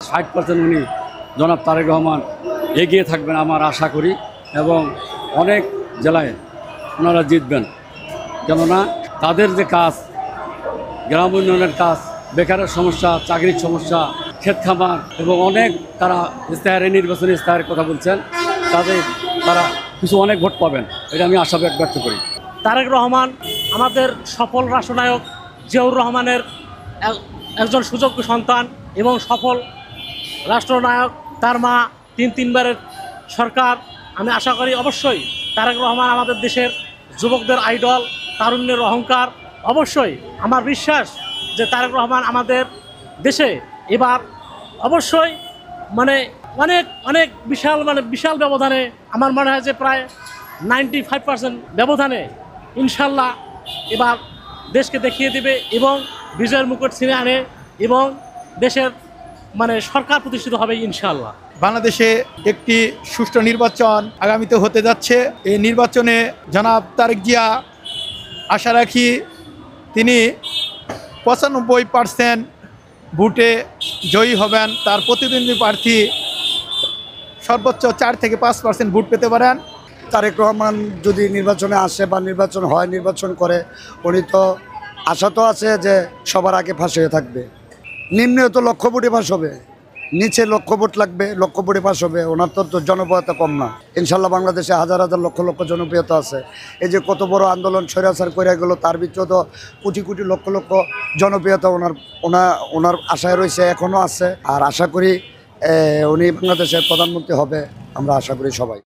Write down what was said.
60% উনি জনাব তারেক রহমান এগিয়ে থাকবেন আমার আশা করি, এবং অনেক জেলায় ওনারা জিতবেন। কেননা তাদের যে কাজ, গ্রাম উন্নয়নের কাজ, বেকারের সমস্যা, চাকরির সমস্যা, ক্ষেত খামার এবং অনেক তারা ইস্তেহারে, নির্বাচনী ইস্তেহারের কথা বলছেন, তারা কিছু অনেক ভোট পাবেন, এটা আমি আশা ব্যক্ত করি। তারেক রহমান আমাদের সফল রাষ্ট্রনায়ক জিয়াউর রহমানের একজন সুযোগ্য সন্তান এবং সফল রাষ্ট্রনায়ক। তার মা তিনবারের সরকার। আমি আশা করি অবশ্যই তারেক রহমান আমাদের দেশের যুবকদের আইডল, তারুণ্যের অহংকার। অবশ্যই আমার বিশ্বাস যে তারেক রহমান আমাদের দেশে এবার অবশ্যই অনেক বিশাল ব্যবধানে, আমার মনে হয় যে প্রায় 95% ব্যবধানে ইনশাল্লাহ এবার দেশকে দেখিয়ে দেবে এবং বিজয়ের মুকুট ছিনে আনে এবং দেশের সরকার প্রতিষ্ঠিত হবে ইনশাল্লাহ। বাংলাদেশে একটি সুষ্ঠু নির্বাচন আগামীতে হতে যাচ্ছে। এই নির্বাচনে জনাব তারেক জিয়া, আশা রাখি তিনি 95% ভোটে জয়ী হবেন। তার প্রতিদ্বন্দ্বী প্রার্থী সর্বোচ্চ 4 থেকে 5% ভোট পেতে পারেন। তারেক রহমান যদি নির্বাচনে আসে বা নির্বাচন হয়, নির্বাচন করে, উনি তো আশা তো আছে যে সবার আগে ফাঁস হয়ে থাকবে। নিম্নে তো লক্ষ ভোটে ফাঁস হবে, নিচে লক্ষ ভোট লাগবে, লক্ষ ভোটে পাস হবে। ওনার তো জনপ্রিয়তা কম না। ইনশাল্লাহ বাংলাদেশে হাজার হাজার লক্ষ লক্ষ জনপ্রিয়তা আছে। এই যে কত বড় আন্দোলন স্বৈরাচার করে গেল, তার ভিতরেও তো কোটি কোটি লক্ষ লক্ষ জনপ্রিয়তা ওনার আশায় রয়েছে, এখনও আছে। আর আশা করি উনি বাংলাদেশের প্রধানমন্ত্রী হবে, আমরা আশা করি সবাই।